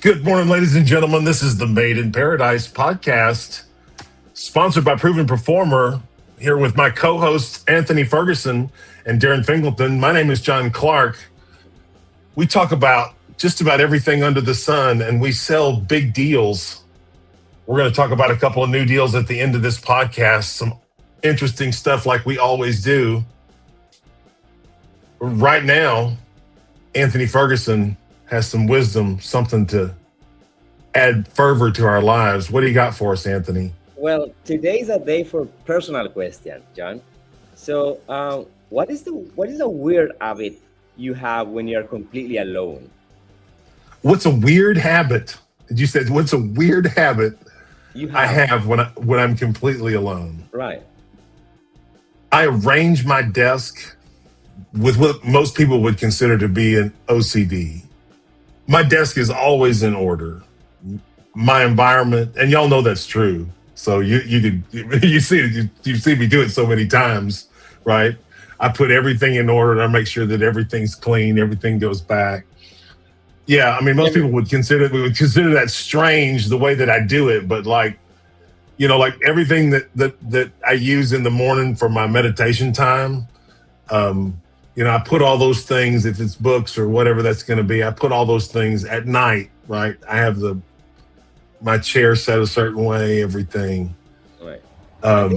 Good morning, ladies and gentlemen. This is the Made in Paradise podcast, sponsored by Proven Performer, here with my co-hosts, Anthony Ferguson and Darin Fingleton. My name is John Clark. We talk about just about everything under the sun, and we sell big deals. We're going to talk about a couple of new deals at the end of this podcast, some interesting stuff like we always do. Right now, Anthony Ferguson has some wisdom, something to add fervor to our lives. What do you got for us, Anthony? Well, today's a day for personal question, John. So, what is a weird habit you have when you're completely alone? What's a weird habit? You said, what's a weird habit I have when I'm completely alone? Right. I arrange my desk with what most people would consider to be an OCD. My desk is always in order. My environment, and y'all know that's true. So you see me do it so many times, right? I put everything in order and I make sure that everything's clean, everything goes back. Yeah, I mean, most people would consider that strange the way that I do it, but like everything that I use in the morning for my meditation time. I put all those things, if it's books or whatever that's going to be, I put all those things at night, right? I have my chair set a certain way, everything. Right. I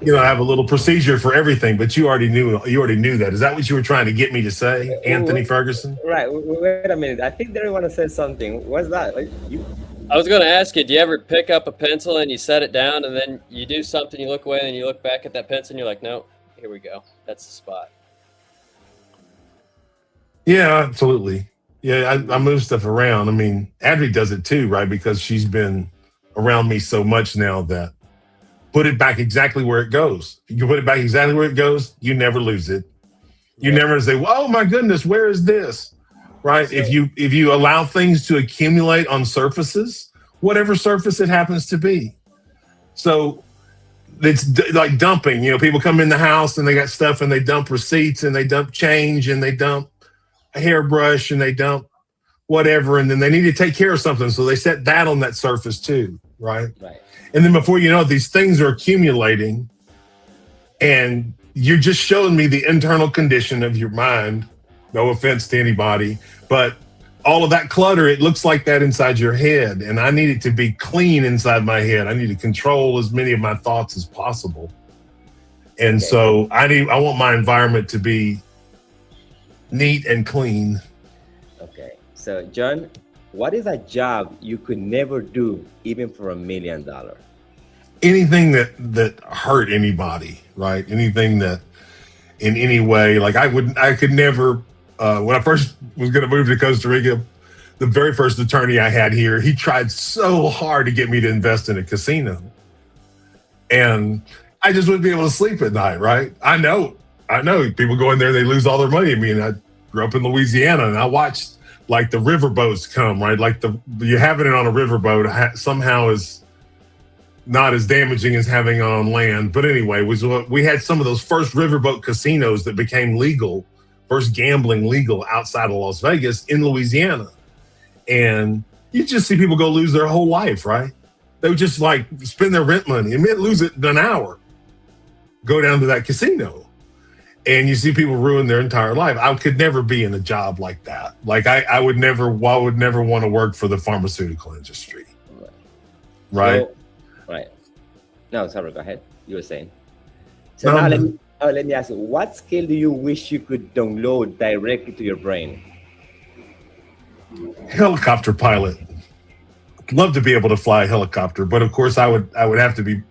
have a little procedure for everything, but you already knew that. Is that what you were trying to get me to say, Anthony Ferguson? Right. Wait a minute. I think Darin want to say something. What's that? I was going to ask you, do you ever pick up a pencil and you set it down and then you do something, you look away and you look back at that pencil and you're like, no, here we go. That's the spot. Yeah, absolutely. Yeah, I move stuff around. I mean, Adri does it too, right? Because she's been around me so much now that put it back exactly where it goes. If you put it back exactly where it goes, you never lose it. You never say, well, oh my goodness, where is this? Right? So, if you allow things to accumulate on surfaces, whatever surface it happens to be. So it's like dumping. People come in the house and they got stuff and they dump receipts and they dump change and they dump a hairbrush and they dump whatever, and then they need to take care of something, so they set that on that surface too, right? And then before you know it, these things are accumulating, and you're just showing me the internal condition of your mind. No offense to anybody, but all of that clutter, it looks like that inside your head, and I need it to be clean inside my head. I need to control as many of my thoughts as possible, and so I want my environment to be neat and clean. Okay. So, John, what is a job you could never do, even for $1 million? Anything that hurt anybody, right? Anything that in any way, like I could never, when I first was going to move to Costa Rica, the very first attorney I had here, he tried so hard to get me to invest in a casino. And I just wouldn't be able to sleep at night, right? I know people go in there, they lose all their money. I mean, I grew up in Louisiana and I watched like the riverboats come, right? Like you having it on a riverboat somehow is not as damaging as having it on land. But anyway, we had some of those first riverboat casinos that became legal, first gambling legal outside of Las Vegas in Louisiana. And you just see people go lose their whole life, right? They would just like spend their rent money and lose it in an hour, go down to that casino. And you see people ruin their entire life. I could never be in a job like that. Like I would never want to work for the pharmaceutical industry. Right? Right. No, sorry, go ahead. You were saying. So now let me ask you, what skill do you wish you could download directly to your brain? Helicopter pilot. I'd love to be able to fly a helicopter, but of course I would have to be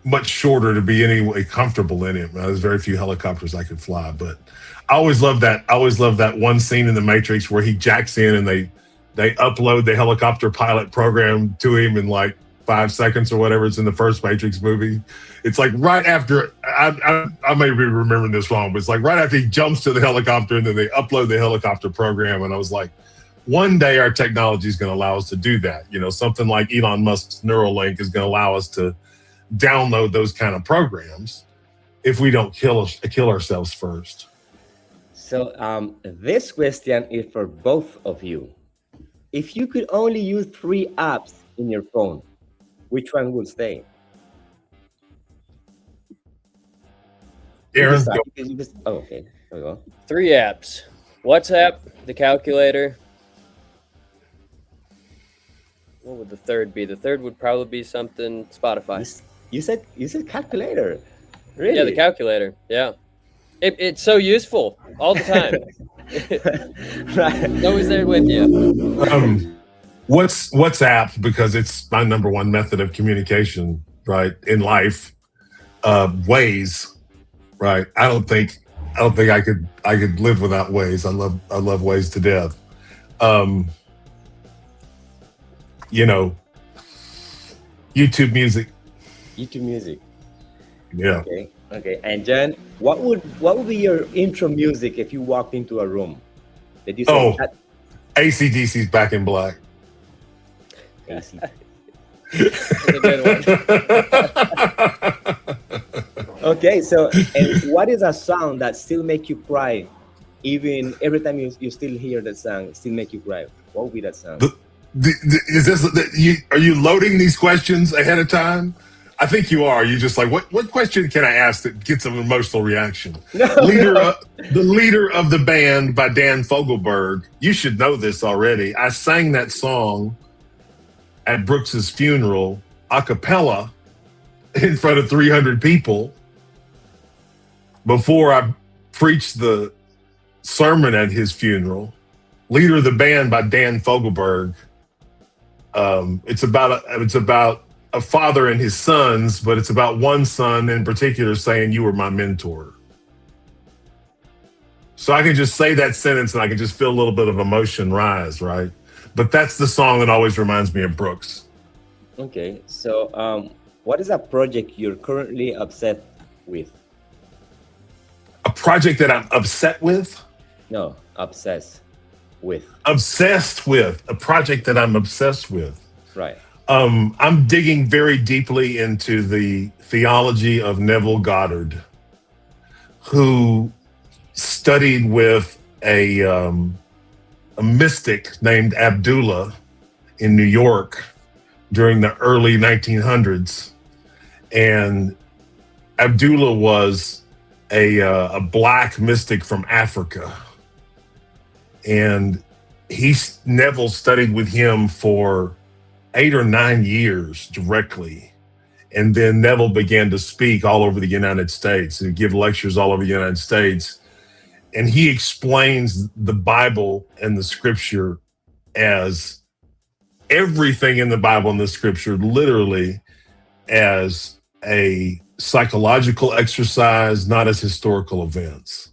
much shorter to be anyway comfortable in it. There's very few helicopters I could fly, but I always loved that one scene in The Matrix where he jacks in and they upload the helicopter pilot program to him in like 5 seconds or whatever. It's in the first Matrix movie. It's like right after, I may be remembering this wrong, but it's like right after he jumps to the helicopter and then they upload the helicopter program. And I was like, one day our technology is going to allow us to do that. Something like Elon Musk's Neuralink is going to allow us to download those kind of programs if we don't kill ourselves first. So this question is for both of you. if you could only use 3 apps in your phone, which one would stay? Darin, go. Oh, okay. There we go. 3 apps: WhatsApp, the calculator. What would the third be? The third would probably be something Spotify. You said calculator. Really? Yeah, the calculator. Yeah, it's so useful all the time. Right. It's always there with you. WhatsApp, because it's my number one method of communication, right, in life. Waze, right? I don't think I could live without Waze. I love Waze to death. You know, YouTube Music. YouTube Music. Yeah. Okay. And Jen, what would be your intro music if you walked into a room? Did you say that? AC/DC's Back in Black. AC. That's a good one. Okay, so and what is a song that still make you cry, even every time you still hear that song, still make you cry? What would be that song? Is this are you loading these questions ahead of time? I think you are. You're just like, what question can I ask that gets an emotional reaction? The leader of the band by Dan Fogelberg. You should know this already. I sang that song at Brooks's funeral a cappella in front of 300 people before I preached the sermon at his funeral. Leader of the Band by Dan Fogelberg. It's about a father and his sons, but it's about one son in particular saying, "You were my mentor." So I can just say that sentence and I can just feel a little bit of emotion rise, right? But that's the song that always reminds me of Brooks. Okay, so what is a project you're currently upset with? A project that I'm upset with? No, obsessed with. Obsessed with. A project that I'm obsessed with. Right. I'm digging very deeply into the theology of Neville Goddard, who studied with a mystic named Abdullah in New York during the early 1900s. And Abdullah was a black mystic from Africa. And Neville studied with him for 8 or 9 years directly. And then Neville began to speak all over the United States and give lectures all over the United States. And he explains the Bible and the scripture as everything in the Bible and the scripture literally as a psychological exercise, not as historical events.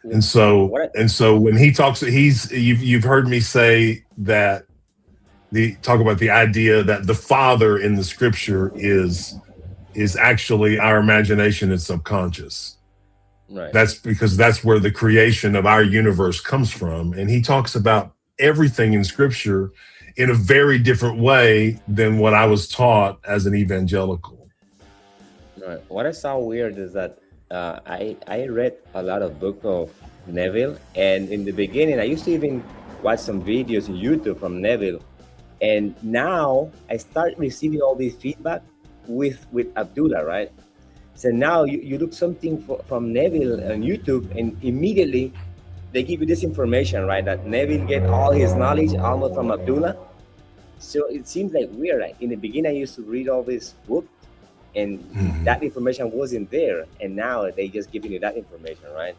And so when he talks, you've heard me say that talk about the idea that the Father in the scripture is actually our imagination and subconscious. Right. That's because that's where the creation of our universe comes from. And he talks about everything in scripture in a very different way than what I was taught as an evangelical. Right. What I saw weird is that I read a lot of books of Neville, and in the beginning I used to even watch some videos on YouTube from Neville, and now I start receiving all this feedback with Abdullah, right? So now you look something from Neville on YouTube, and immediately they give you this information, right? That Neville get all his knowledge almost from Abdullah. So it seems like weird. Like in the beginning, I used to read all this book, and that information wasn't there, and now they just giving you that information, right?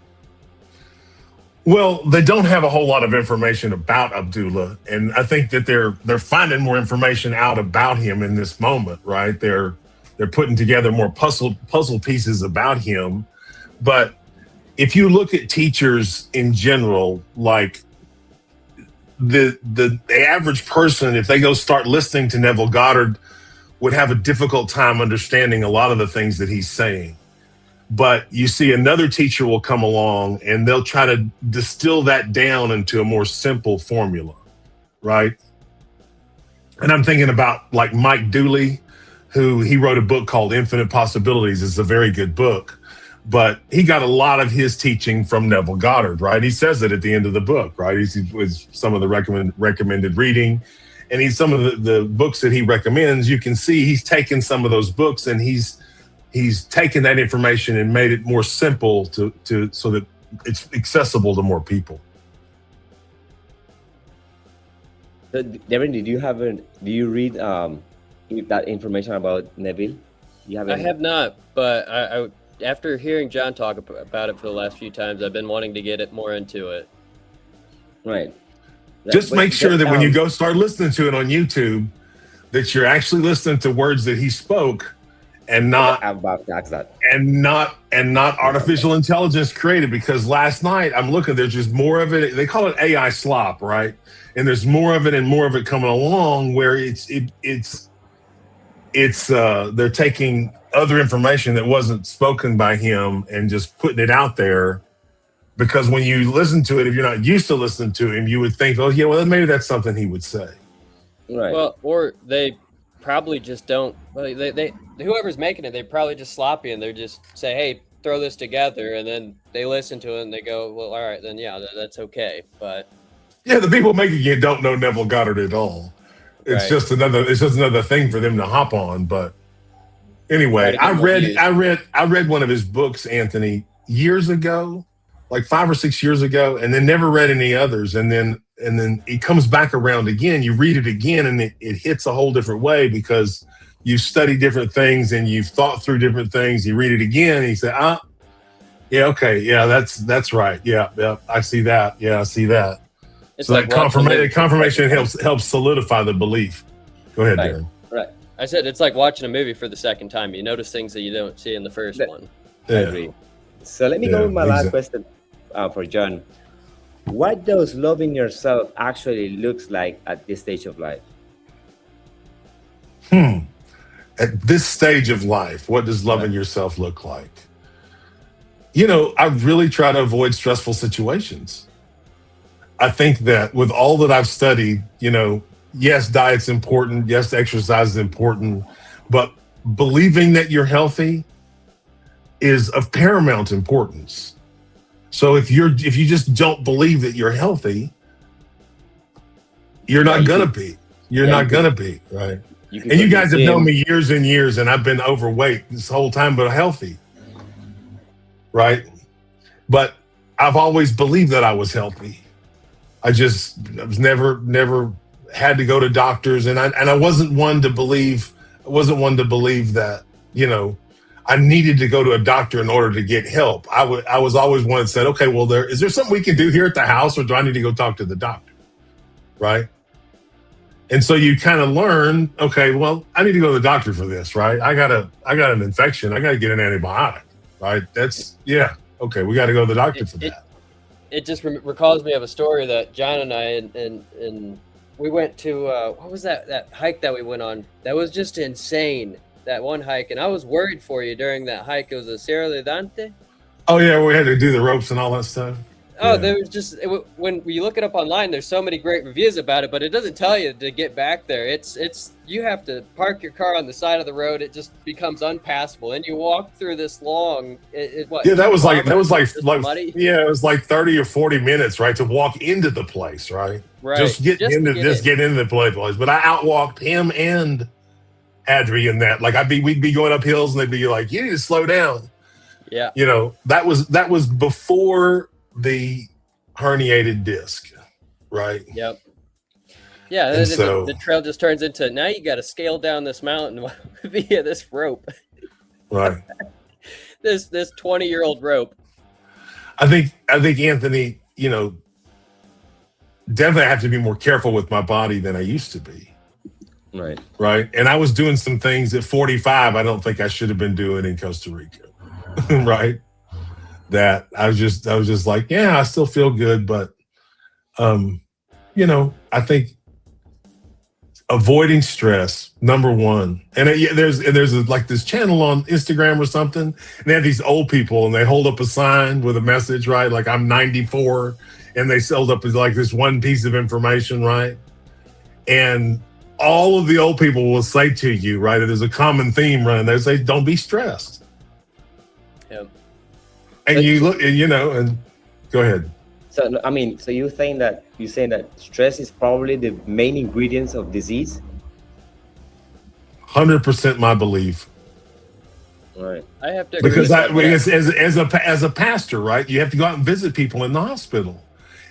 Well, they don't have a whole lot of information about Abdullah, and I think that they're finding more information out about him in this moment, right? They're putting together more puzzle pieces about him. But if you look at teachers in general, like the average person, if they go start listening to Neville Goddard, would have a difficult time understanding a lot of the things that he's saying. But you see another teacher will come along and they'll try to distill that down into a more simple formula, right? And I'm thinking about like Mike Dooley, who he wrote a book called Infinite Possibilities. It's a very good book. but he got a lot of his teaching from Neville Goddard, right? He says it at the end of the book, right? He was some of the recommended reading, and some of the books that he recommends. You can see he's taken some of those books and he's taken that information and made it more simple to so that it's accessible to more people. So, Darin, do you read that information about Neville? I have not, but I after hearing John talk about it for the last few times, I've been wanting to get it more into it. Right. Just make sure that when you go start listening to it on YouTube, that you're actually listening to words that he spoke, and not artificial intelligence created. Because last night I'm looking, there's just more of it. They call it AI slop, right? And there's more of it and more of it coming along, where they're taking other information that wasn't spoken by him and just putting it out there. Because when you listen to it, if you're not used to listening to him, you would think, oh yeah, well maybe that's something he would say. Right. Well, or they probably just don't. They whoever's making it, they probably just sloppy and they just say, hey, throw this together, and then they listen to it and they go, well, all right, then yeah, that's okay. But yeah, the people making it don't know Neville Goddard at all. It's Right. just another thing for them to hop on. But anyway, I read one of his books, Anthony, years ago, like 5 or 6 years ago, and then never read any others. And then it comes back around again. You read it again, and it hits a whole different way because you've studied different things and you've thought through different things. You read it again, and you say, yeah, okay, yeah, that's right. Yeah, I see that. Yeah, I see that. It's So like that confirmation helps solidify the belief. Go ahead, Right. Darin. Right. I said it's like watching a movie for the second time. You notice things that you don't see in the first one. I agree. So let me go with my last question for John. What does loving yourself actually looks like at this stage of life? At this stage of life, what does loving yourself look like? I really try to avoid stressful situations. I think that with all that I've studied, yes, diet's important. Yes, exercise is important. But believing that you're healthy is of paramount importance. So if you just don't believe that you're healthy, you're not gonna be. You're not gonna be, right? And you guys have known me years and years, and I've been overweight this whole time, but healthy, right? But I've always believed that I was healthy. I was never had to go to doctors, and I wasn't one to believe. I wasn't one to believe that I needed to go to a doctor in order to get help. I was always one that said, okay, well, is there something we can do here at the house, or do I need to go talk to the doctor, right? And so you kind of learn, okay, well, I need to go to the doctor for this, right? I got an infection. I got to get an antibiotic, right? Okay, we got to go to the doctor for that. It just recalls me of a story that John and I and we went to what was that hike that we went on? That was just insane. That one hike, and I was worried for you during that hike. It was a Sierra Levante. Oh yeah, we had to do the ropes and all that stuff. Oh, Yeah. there was just when you look it up online, there's so many great reviews about it, but it doesn't tell you to get back there. It's you have to park your car on the side of the road. It just becomes unpassable, and you walk through this long. Yeah, that was like muddy. yeah, it was like 30 or 40 minutes, right, to walk into the place, right? Right. Just get Just to into get in. the place. But I outwalked him and Adri in that. Like we'd be going up hills, and they'd be like, "You need to slow down." Yeah. That was before the herniated disc, right? Yep. Yeah, And and so- the trail just turns into now you got to scale down this mountain via this rope, Right. this 20-year-old rope. I think Anthony, definitely I have to be more careful with my body than I used to be. Right. Right. And I was doing some things at 45 I don't think I should have been doing in Costa Rica. Right. That I was just like, yeah, I still feel good, but I think avoiding stress, number one. And there's like this channel on Instagram or something, and they have these old people and they hold up a sign with a message, right? Like I'm 94, and they held up like this one piece of information, right? And all of the old people will say to you, right? There's a common theme running. They say, don't be stressed. Yep. And you look, and and go ahead. So I mean, so you're saying that stress is probably the main ingredients of disease? 100% my belief. Right. I have to agree Because with as a pastor, right, you have to go out and visit people in the hospital,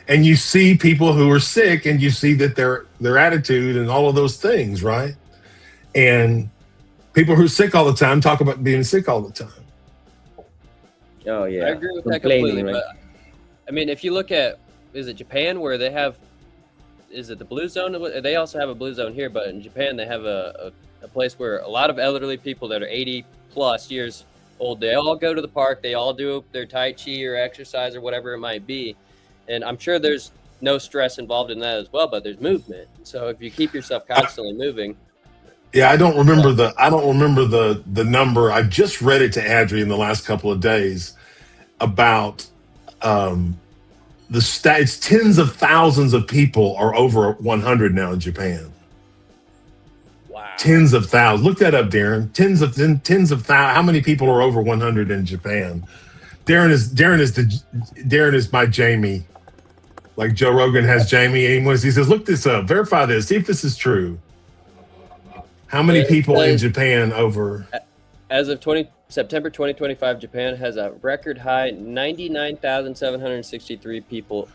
and you see people who are sick, and you see that their attitude and all of those things, right? And people who are sick all the time talk about being sick all the time. Oh yeah. I agree with that Complaining, completely. right? But I mean, if you look at, is it Japan where they have, is it the blue zone? They also have a blue zone here, but in Japan they have a place where a lot of elderly people that are 80 plus years old, they all go to the park, they all do their Tai Chi or exercise or whatever it might be. And I'm sure there's no stress involved in that as well, but there's movement. So if you keep yourself constantly moving. Yeah, I don't remember the number. I just read it to Adri in the last couple of days about it's tens of thousands of people are over 100 now in Japan. Wow. Tens of thousands. Look that up, Darin. Tens of thousands. How many people are over 100 in Japan? Darin is my Jamie. Like Joe Rogan has Jamie Amos. He says, look this up, verify this, see if this is true. How many people in Japan over? As of September 2025, Japan has a record high 99,763 people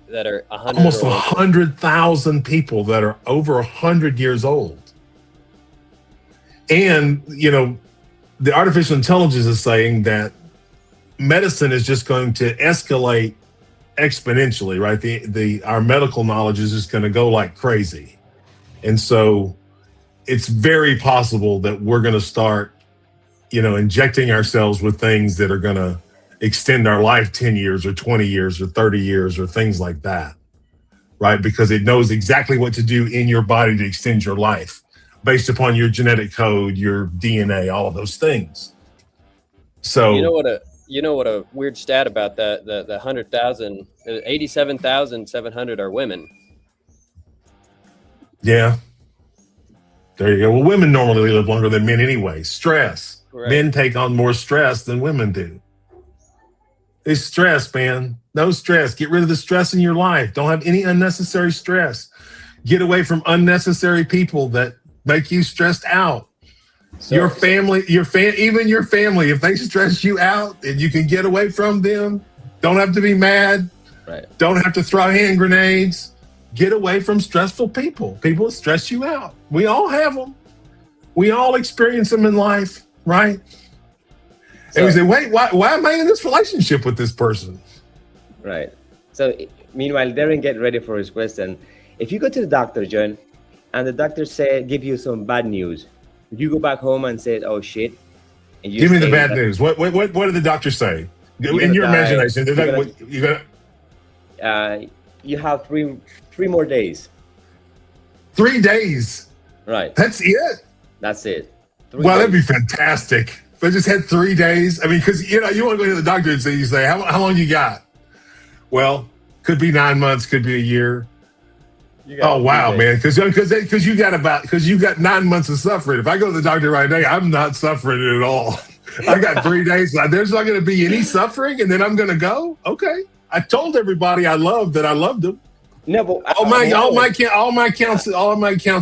that are 100. Almost 100,000 people that are over 100 years old. And, the artificial intelligence is saying that medicine is just going to escalate exponentially, right? Our medical knowledge is just going to go like crazy. And so it's very possible that we're going to start, injecting ourselves with things that are going to extend our life 10 years or 20 years or 30 years or things like that, right? Because it knows exactly what to do in your body to extend your life based upon your genetic code, your DNA, all of those things. So you know what a weird stat about that, the 100,000, 87,700 are women. Yeah. There you go. Well, women normally live longer than men anyway. Stress. Right. Men take on more stress than women do. It's stress, man. No stress. Get rid of the stress in your life. Don't have any unnecessary stress. Get away from unnecessary people that make you stressed out. So, your family, even your family, if they stress you out and you can get away from them, don't have to be mad. Right. Don't have to throw hand grenades. Get away from stressful people. People that stress you out. We all have them. We all experience them in life, right? And we say, wait, why am I in this relationship with this person? Right. So meanwhile, Darin get ready for his question. If you go to the doctor, John, and the doctor give you some bad news, would you go back home and say, oh shit? And you give me the bad news. What did the doctor say? In your imagination, you have three more days. 3 days. Right. That's it. That's it. That'd be fantastic. If I just had 3 days. I mean, because you want to go to the doctor and say, how long you got? Well, could be 9 months, could be a year. Oh wow, man! Because you got 9 months of suffering. If I go to the doctor right now, I'm not suffering at all. I got 3 days. There's not going to be any suffering, and then I'm going to go. Okay, I told everybody I loved them. No, but all my counts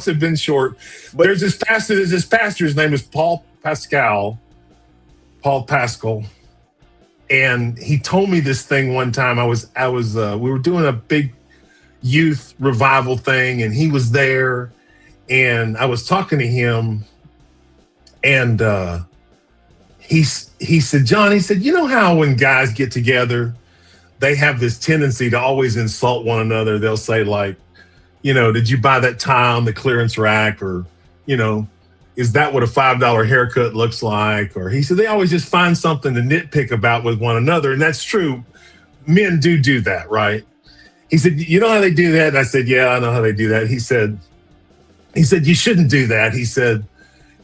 have been short. But there's this pastor. His name is Paul Pascal, and he told me this thing one time. We were doing a big youth revival thing, and he was there, and I was talking to him, and he said, John, he said, you know how when guys get together, they have this tendency to always insult one another. They'll say like, did you buy that tie on the clearance rack? Or, is that what a $5 haircut looks like? Or he said, they always just find something to nitpick about with one another. And that's true. Men do that, right? He said, you know how they do that? And I said, yeah, I know how they do that. He said, you shouldn't do that. He said,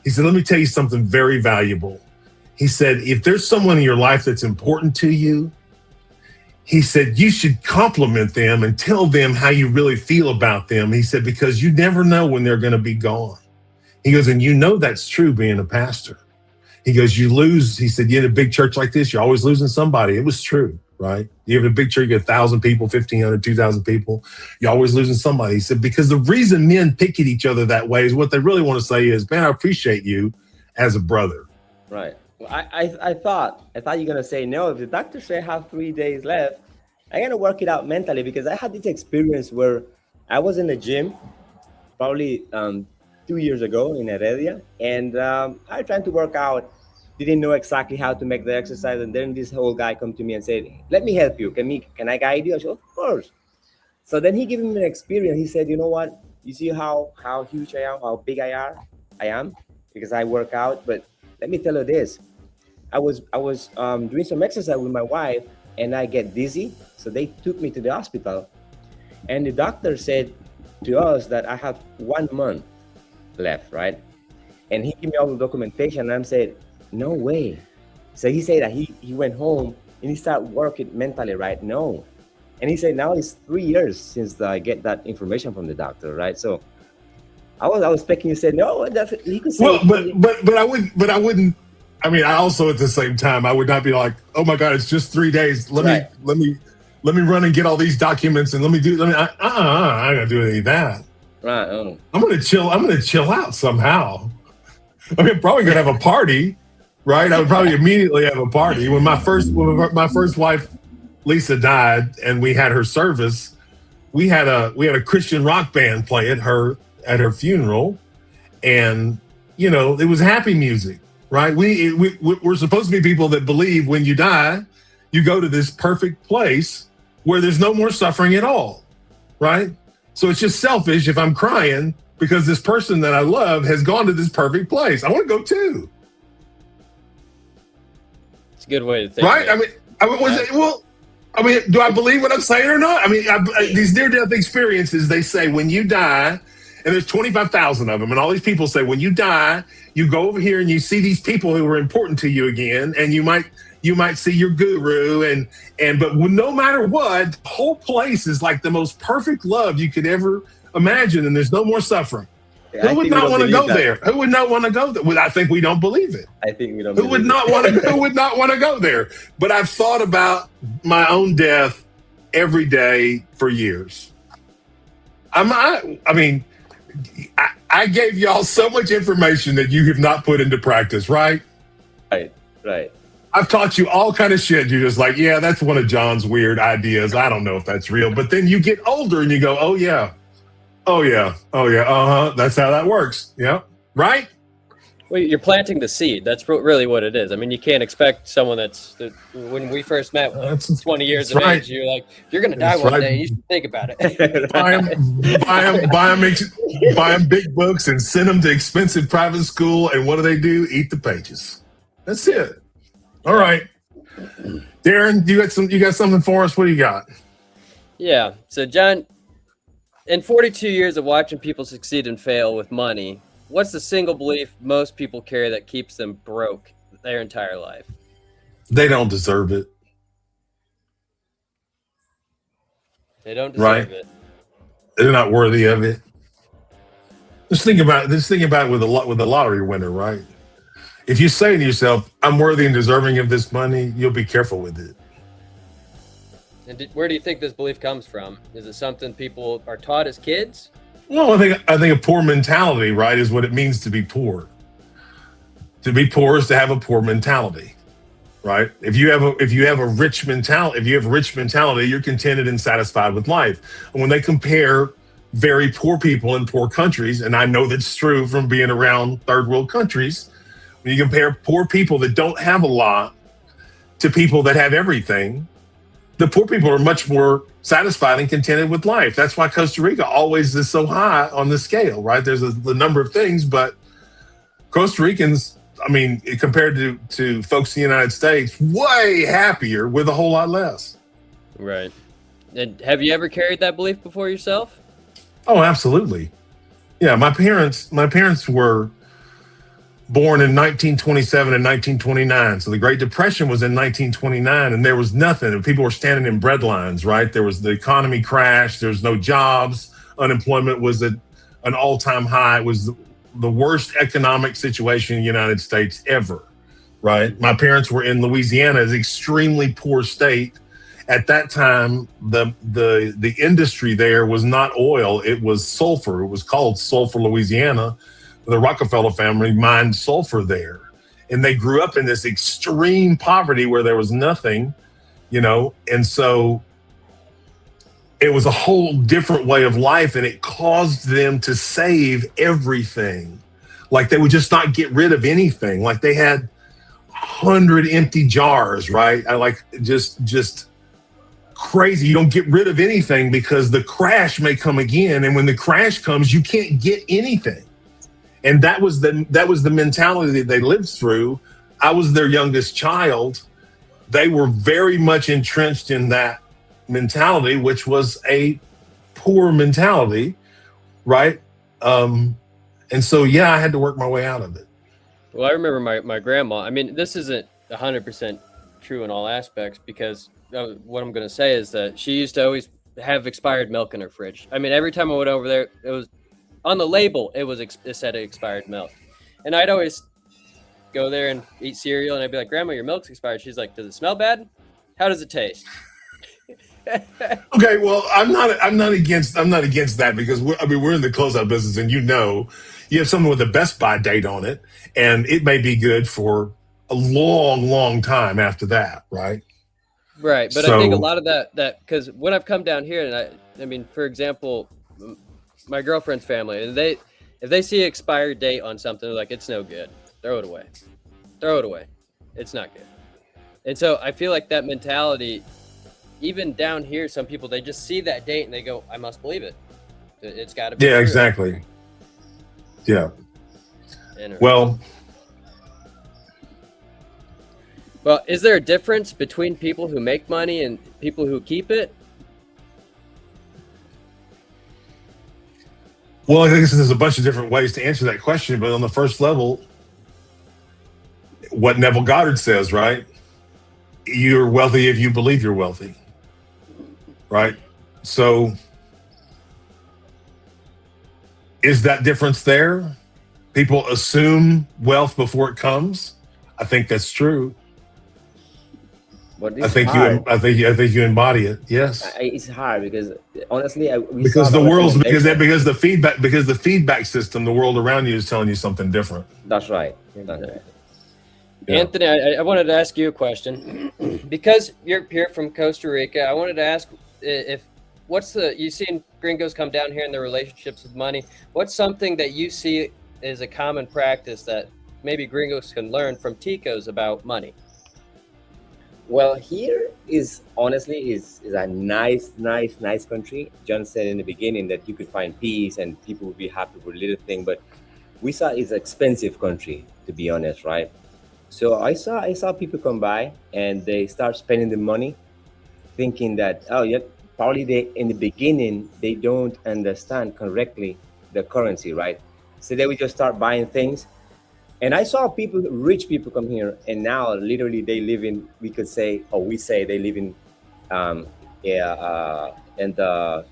let me tell you something very valuable. He said, if there's someone in your life that's important to you, he said, you should compliment them and tell them how you really feel about them. He said, because you never know when they're going to be gone. He goes, and that's true being a pastor. He goes, you lose. He said, you in a big church like this, you're always losing somebody. It was true, right? You have a big church, you get 1,000 people, 1,500, 2,000 people. You're always losing somebody. He said, because the reason men pick at each other that way is what they really want to say is, man, I appreciate you as a brother. Right. Well, I thought you're gonna say no. If the doctor said I have 3 days left, I'm gonna work it out mentally, because I had this experience where I was in the gym probably 2 years ago in Heredia, and I was trying to work out, didn't know exactly how to make the exercise, and then this whole guy come to me and said, let me help you. Can I guide you? I said, of course. So then he gave me an experience. He said, you know what? You see how huge I am, how big I am, because I work out. But let me tell you this. I was doing some exercise with my wife, and I get dizzy. So they took me to the hospital, and the doctor said to us that I have 1 month left, right? And he gave me all the documentation, and I said, no way. So he said that he went home and he started working mentally, right? No. And he said now it's 3 years since I get that information from the doctor, right? So I was expecting you to say no. He could say, well, but I wouldn't. I mean, I also at the same time I would not be like, oh my God, it's just 3 days. Let me run and get all these documents and I'm not gonna do any of that. Right. Oh. I'm gonna chill out somehow. I mean, I'm probably gonna have a party, right? I would probably immediately have a party. When my first wife Lisa died and we had her service, we had a Christian rock band play at her funeral, and it was happy music, right? We're supposed to be people that believe when you die, you go to this perfect place where there's no more suffering at all, right? So it's just selfish if I'm crying because this person that I love has gone to this perfect place. I want to go too. It's a good way to think. Right? I mean, do I believe what I'm saying or not? I mean, these near-death experiences, they say when you die, and there's 25,000 of them, and all these people say when you die, you go over here and you see these people who were important to you again, and you might see your guru, but no matter what, the whole place is like the most perfect love you could ever imagine, and there's no more suffering. Yeah, who would not want to go there? Who would not want to go there? Well, I think we don't believe it. I think we don't. Who would not want to go there? But I've thought about my own death every day for years. I gave y'all so much information that you have not put into practice, right? Right. I've taught you all kind of shit. You're just like, yeah, that's one of John's weird ideas. I don't know if that's real. But then you get older and you go, oh yeah. That's how that works. Yeah. Right? Well, you're planting the seed. That's really what it is. I mean, you can't expect someone when we first met, 20 years of age, you're like, you're going to die one day. You should think about it. buy them big books and send them to expensive private school. And what do? Eat the pages. That's it. All right. Darin, you got something for us? What do you got? Yeah. So John, in 42 years of watching people succeed and fail with money, what's the single belief most people carry that keeps them broke their entire life? They don't deserve it. They don't deserve it. They're not worthy of it. Just think about it with a lottery winner, right? If you say to yourself, I'm worthy and deserving of this money, you'll be careful with it. And where do you think this belief comes from? Is it something people are taught as kids? Well, I think a poor mentality, right, is what it means to be poor. To be poor is to have a poor mentality, right? If you have a rich mentality, you're contented and satisfied with life. And when they compare very poor people in poor countries, and I know that's true from being around third world countries, when you compare poor people that don't have a lot to people that have everything, the poor people are much more satisfied and contented with life. That's why Costa Rica always is so high on the scale, right? There's the number of things, but Costa Ricans, I mean, compared to folks in the United States, way happier with a whole lot less. Right. And have you ever carried that belief before yourself? Oh, absolutely. Yeah, my parents were born in 1927 and 1929. So the Great Depression was in 1929, and there was nothing. And people were standing in bread lines, right? There was the economy crashed. There was no jobs. Unemployment was at an all-time high. It was the worst economic situation in the United States ever. right? My parents were in Louisiana, it's an extremely poor state. At that time, the industry there was not oil, it was sulfur. It was called Sulfur, Louisiana. The Rockefeller family mined sulfur there. And they grew up in this extreme poverty where there was nothing, and so it was a whole different way of life, and it caused them to save everything. Like they would just not get rid of anything. Like they had 100 empty jars, right? I like just crazy. You don't get rid of anything because the crash may come again, and when the crash comes, you can't get anything. And that was the mentality that they lived through. I was their youngest child. They were very much entrenched in that mentality, which was a poor mentality, right? And so, yeah, I had to work my way out of it. Well, I remember my grandma. I mean, this isn't 100% true in all aspects, because what I'm going to say is that she used to always have expired milk in her fridge. I mean, every time I went over there, it was on the label, it said expired milk. And I'd always go there and eat cereal, and I'd be like, Grandma, your milk's expired. She's like, does it smell bad? How does it taste? Okay, well, I'm not against that, because we're in the closeout business, and you have something with a Best Buy date on it, and it may be good for a long time after that, right? Right, but I think a lot of that because when I've come down here, and I mean, for example, my girlfriend's family, and if they see an expired date on something, they're like, it's no good, throw it away, it's not good. And so I feel like that mentality, even down here, some people, they just see that date and they go, I must believe it, it's got to be true. Exactly. Well, is there a difference between people who make money and people who keep it? Well, I think there's a bunch of different ways to answer that question, but on the first level, what Neville Goddard says, right? You're wealthy if you believe you're wealthy, right? So is that difference there? People assume wealth before it comes. I think that's true. But I think you embody it. Yes. It's hard because honestly, because the feedback system, the world around you is telling you something different. That's right. That's right. Yeah. Anthony, I wanted to ask you a question because you're here from Costa Rica. I wanted to ask you've seen gringos come down here in their relationships with money. What's something that you see as a common practice that maybe gringos can learn from Ticos about money? Well, here is honestly a nice country. John said in the beginning that you could find peace and people would be happy with little thing, but we saw it's an expensive country, to be honest, right? So I saw people come by and they start spending the money, thinking that probably in the beginning they don't understand correctly the currency, right? So they would just start buying things. And I saw rich people come here, and now literally they live in, we say they live in,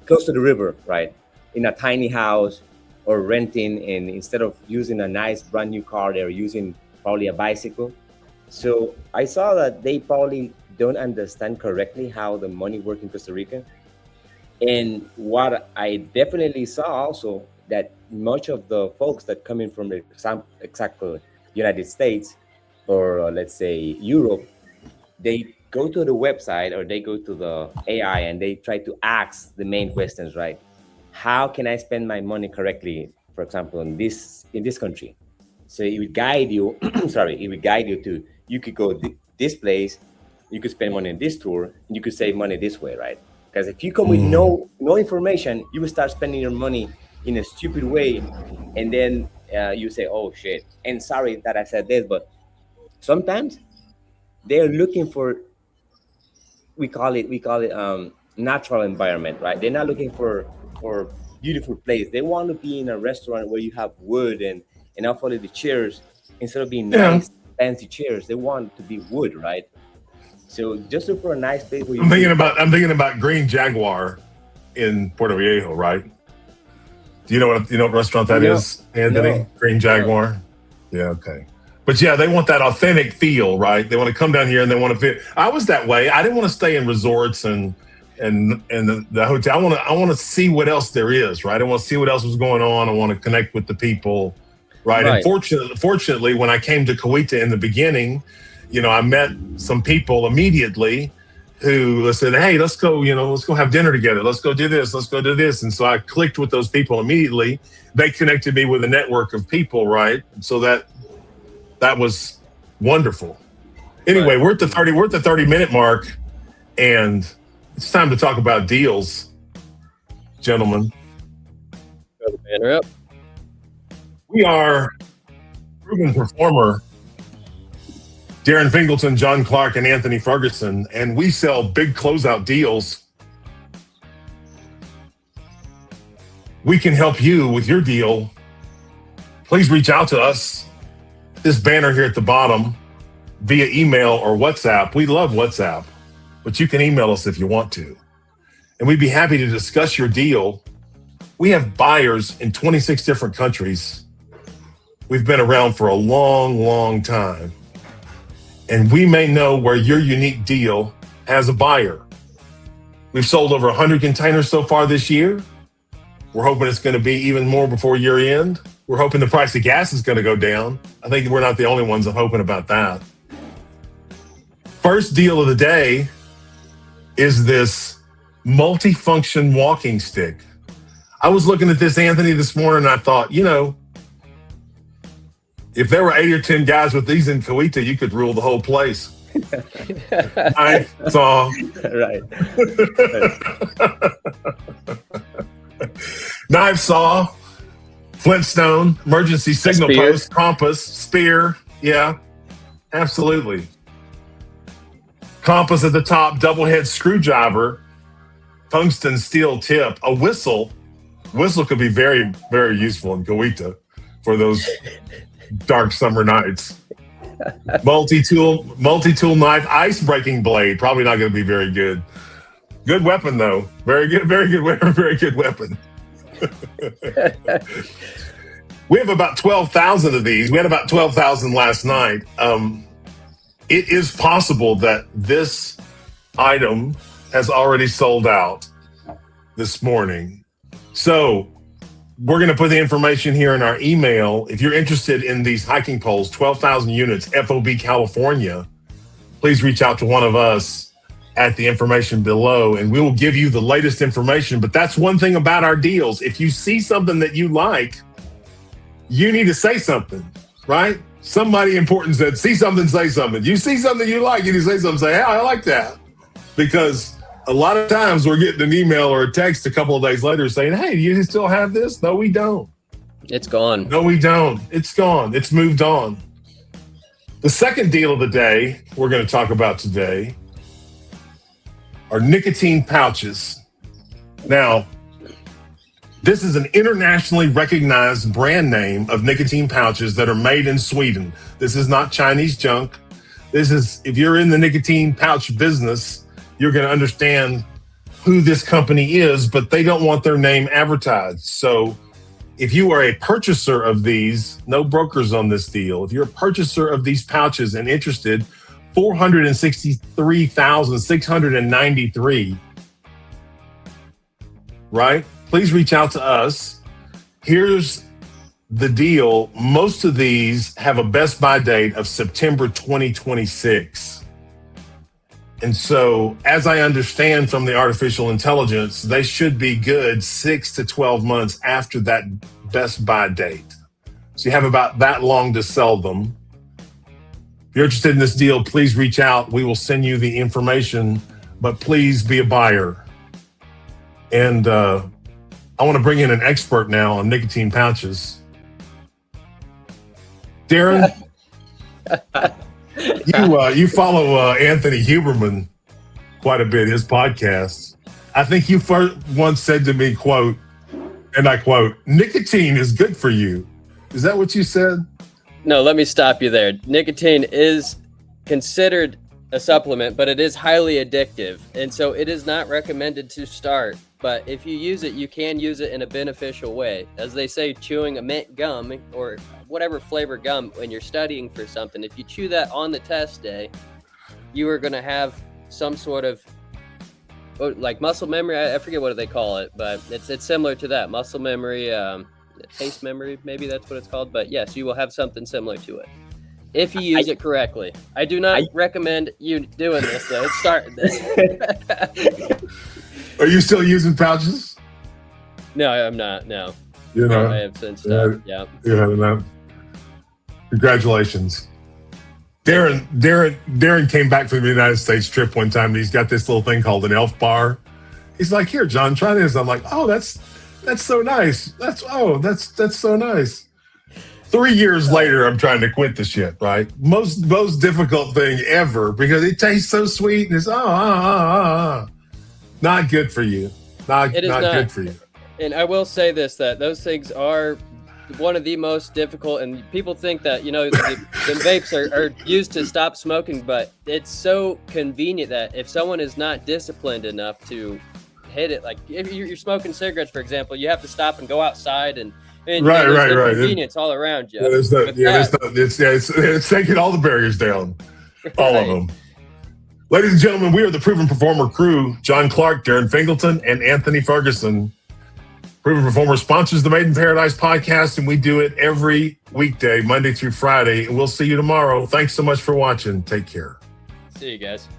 close to the river, right? In a tiny house or renting, and instead of using a nice brand new car, they're using probably a bicycle. So I saw that they probably don't understand correctly how the money works in Costa Rica. And what I definitely saw also, that much of the folks that come in from the exactly United States or let's say Europe, they go to the website or they go to the AI and they try to ask the main questions, right? How can I spend my money correctly, for example, in this country? So it would guide you, to, you could go this place, you could spend money on this tour, and you could save money this way, right? Because if you come with no information, you will start spending your money in a stupid way, and then you say, oh shit, and sorry that I said this, but sometimes they're looking for, we call it natural environment, right? They're not looking for beautiful place. They want to be in a restaurant where you have wood and hopefully the chairs, instead of being nice fancy chairs, they want to be wood, right? So just look for a nice place where I'm thinking about Green Jaguar in Puerto Viejo, right? Do you know what restaurant that is, Anthony? No. Green Jaguar? Yeah, okay. But yeah, they want that authentic feel, right? They want to come down here and they want to fit. I was that way. I didn't want to stay in resorts and the hotel. I want to see what else there is, right? I want to see what else was going on. I want to connect with the people, right? And fortunately, when I came to Coweta in the beginning, I met some people immediately who said, "Hey, let's go have dinner together. Let's go do this. Let's go do this." And so I clicked with those people immediately. They connected me with a network of people, right? So that was wonderful. Anyway, we're at the 30-minute mark, and it's time to talk about deals, gentlemen. Throw the banner up. We are proven performer Darin Fingleton, John Clark, and Anthony Ferguson, and we sell big closeout deals. We can help you with your deal. Please reach out to us. This banner here at the bottom via email or WhatsApp. We love WhatsApp, but you can email us if you want to. And we'd be happy to discuss your deal. We have buyers in 26 different countries. We've been around for a long, long time. And we may know where your unique deal has a buyer. We've sold over 100 containers so far this year. We're hoping it's going to be even more before year end. We're hoping the price of gas is going to go down. I think we're not the only ones hoping about that. First deal of the day is this multifunction walking stick. I was looking at this, Anthony, this morning, and I thought, if there were 8 or 10 guys with these in Coweta, you could rule the whole place. I saw. Right. Knife saw, Flintstone, emergency signal post, compass, spear. Yeah, absolutely. Compass at the top, double head screwdriver, tungsten steel tip, a whistle. Whistle could be very, very useful in Coweta for those dark summer nights. Multi-tool knife, ice breaking blade. Probably not going to be very good. Good weapon though. Very good weapon. Very good weapon. We have about 12,000 of these. We had about 12,000 last night. It is possible that this item has already sold out this morning. So we're going to put the information here in our email. If you're interested in these hiking poles, 12,000 units, FOB California, please reach out to one of us at the information below, and we will give you the latest information. But that's one thing about our deals. If you see something that you like, you need to say something, right? Somebody important said, see something, say something. You see something you like, you need to say something, say, hey, I like that. Because a lot of times we're getting an email or a text a couple of days later saying, hey, do you still have this? No, we don't. It's gone. No, we don't. It's gone. It's moved on. The second deal of the day we're going to talk about today are nicotine pouches. Now, this is an internationally recognized brand name of nicotine pouches that are made in Sweden. This is not Chinese junk. This is, if you're in the nicotine pouch business, you're going to understand who this company is, but they don't want their name advertised. So if you are a purchaser of these, no brokers on this deal. If you're a purchaser of these pouches and interested, 463,693, right? Please reach out to us. Here's the deal. Most of these have a best buy date of September 2026. And so, as I understand from the artificial intelligence, they should be good 6 to 12 months after that best buy date. So you have about that long to sell them. If you're interested in this deal, please reach out. We will send you the information, but please be a buyer. And I want to bring in an expert now on nicotine pouches. Darin, you follow Anthony Huberman quite a bit, his podcast. I think you once said to me, quote, and I quote, nicotine is good for you. Is that what you said? No, let me stop you there. Nicotine is considered a supplement, but it is highly addictive. And so it is not recommended to start. But if you use it, you can use it in a beneficial way. As they say, chewing a mint gum or whatever flavor gum when you're studying for something, if you chew that on the test day, you are going to have some sort of like muscle memory. I forget what they call it, but it's similar to that muscle memory, taste memory. Maybe that's what it's called. But yes, you will have something similar to it if you use it correctly. I do not recommend you doing this though. Starting this. Are you still using pouches? No, I'm not. No, I have since stopped. Yeah. No. Congratulations. Darin came back from the United States trip one time, and he's got this little thing called an Elf bar. He's like, "Here, John, try this." I'm like, "Oh, that's so nice. That's so nice." 3 years later, I'm trying to quit the shit. Right, most difficult thing ever because it tastes so sweet and it's not good for you. Not good for you. And I will say this: that those things are one of the most difficult, and people think that the vapes are used to stop smoking, but it's so convenient that if someone is not disciplined enough to hit it, like if you're smoking cigarettes, for example, you have to stop and go outside and right. Convenience all around you. It's taking all the barriers down, all of them. Ladies and gentlemen, we are the Proven Performer crew. John Clark, Darin Fingleton, and Anthony Ferguson. Proven Performer sponsors the Made in Paradise podcast, and we do it every weekday, Monday through Friday. And we'll see you tomorrow. Thanks so much for watching. Take care. See you guys.